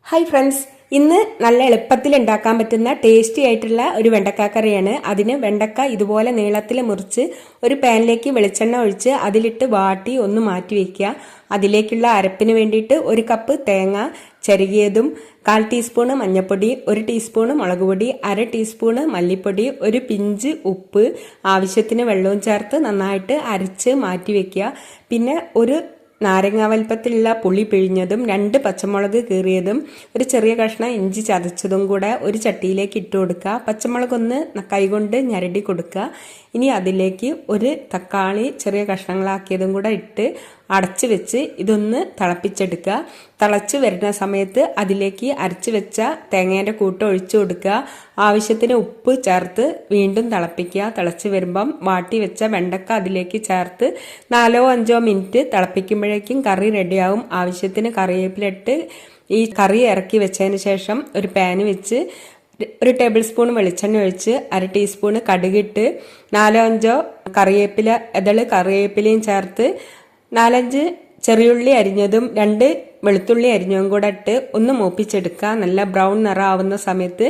Hi friends, ഇന്ന് നല്ല എളുപ്പത്തിൽ ഉണ്ടാക്കാൻ പറ്റുന്ന ടേസ്റ്റി ആയിട്ടുള്ള ഒരു വെണ്ടക്ക കറിയാണ്. അതിന് വെണ്ടക്ക ഇതുപോലെ നീളത്തിൽ മുറിച്ച് ഒരു പാനിലേക്ക് വെളിച്ചെണ്ണ ഒഴിച്ച് അതിലിട്ട് വാട്ടി ഒന്ന് മാറ്റി വയ്ക്കുക. അതിലേക്കുള്ള അരപ്പിന് വേണ്ടിയിട്ട് 1 കപ്പ് തേങ്ങ ചെറുകിയതും, 1/4 ടീസ്പൂണ് മഞ്ഞൾപ്പൊടി, 1 ടീസ്പൂണ് മുളക് പൊടി, 1/2 ടീസ്പൂണ് മല്ലിപ്പൊടി, ഒരു പിഞ്ച് ഉപ്പ്, ആവശ്യത്തിന് വെള്ളവും ചേർത്ത് നന്നായിട്ട് അരച്ച് മാറ്റി വയ്ക്കുക. പിന്നെ ഒരു നാരങ്ങ വലിപ്പത്തിലുള്ള പുളി പിഴിഞ്ഞതും, 2 പച്ചമുളക് കീറിയതും, ഒരു ചെറിയ കഷ്ണം ഇഞ്ചി ചതച്ചതും കൂടെ ഒരു ചട്ടിയിലേക്ക് ഇട്ട് കൊടുക്കുക. പച്ചമുളകൊന്ന് കൈകൊണ്ട് ഞരടി കൊടുക്കുക. ഇനി അതിലേക്ക് ഒരു തക്കാളി ചെറിയ കഷ്ണങ്ങളാക്കിയതും കൂടെ ഇട്ട് അടച്ചു വെച്ച് ഇതൊന്ന് തിളപ്പിച്ചെടുക്കുക. തിളച്ച് വരുന്ന സമയത്ത് അതിലേക്ക് അരച്ചു വെച്ച തേങ്ങേൻ്റെ കൂട്ട് ഒഴിച്ചു കൊടുക്കുക. ആവശ്യത്തിന് ഉപ്പ് ചേർത്ത് വീണ്ടും തിളപ്പിക്കുക. തിളച്ച് വരുമ്പം വാട്ടി വെച്ച വെണ്ടക്ക അതിലേക്ക് ചേർത്ത് 4-5 മിനിറ്റ് തിളപ്പിക്കുമ്പോഴേക്കും കറി റെഡിയാവും. ആവശ്യത്തിന് കറിവേപ്പിലിട്ട് ഈ കറി ഇറക്കി വെച്ചതിന് ശേഷം ഒരു പാന് വെച്ച് 1 ടേബിൾ സ്പൂൺ വെളിച്ചെണ്ണ ഒഴിച്ച് 1/2 ടീസ്പൂൺ കടുകിട്ട് 4-5 കറിവേപ്പില കറിവേപ്പിലയും ചേർത്ത് 4-5 ചെറിയുള്ളി അരിഞ്ഞതും 2 വെളുത്തുള്ളി അരിഞ്ഞതും കൂടെ ഇട്ട് ഒന്ന് മൂപ്പിച്ചെടുക്കുക. നല്ല ബ്രൗൺ നിറമാവുന്ന സമയത്ത്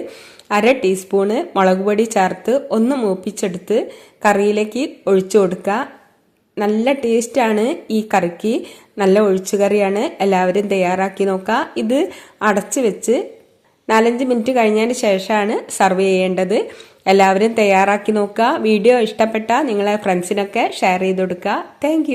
1/2 ടീസ്പൂണ് മുളക് പൊടി ചേർത്ത് ഒന്ന് മൂപ്പിച്ചെടുത്ത് കറിയിലേക്ക് ഒഴിച്ചു കൊടുക്കുക. നല്ല ടേസ്റ്റാണ് ഈ കറിക്ക്. നല്ല ഒഴിച്ചുകറിയാണ്. എല്ലാവരും തയ്യാറാക്കി നോക്കുക. ഇത് അടച്ചു വെച്ച് 4-5 മിനിറ്റ് കഴിഞ്ഞതിന് ശേഷമാണ് സർവ് ചെയ്യേണ്ടത്. എല്ലാവരും തയ്യാറാക്കി നോക്കുക. വീഡിയോ ഇഷ്ടപ്പെട്ടാൽ നിങ്ങളെ ഫ്രണ്ട്സിനൊക്കെ ഷെയർ ചെയ്ത് കൊടുക്കുക. താങ്ക്